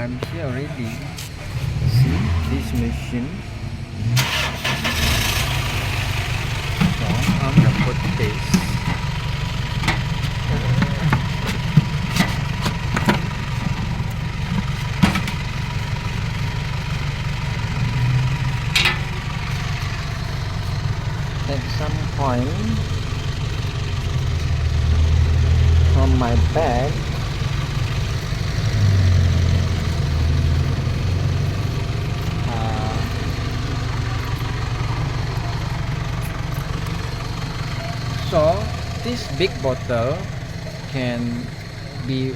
I'm here already. See this machine. So I'm gonna put this. Take some coin from my bag. So this big bottle can be,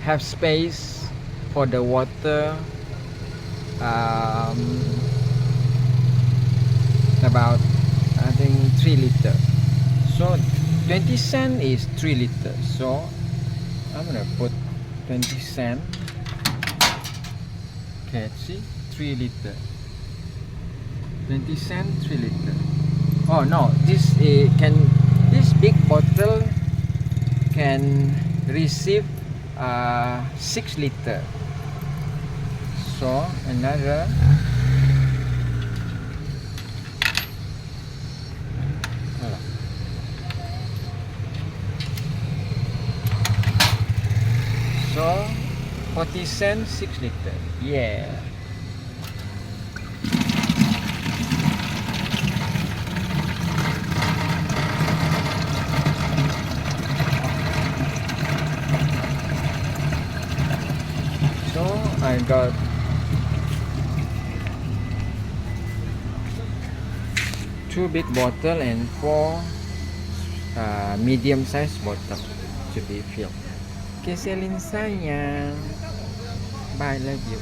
have space for the water, about I think 3 liter. So 20 cent is 3 liter. So I'm gonna put 20 cent. Okay, see, 3 liter. 20 cent, 3 liter. Oh no, this big bottle can receive 6 liter. So another so 40 cent, 6 liter. Yeah. So I got two big bottle and 4 medium size bottle to be filled. Okay, Celine sayang. Bye, love you.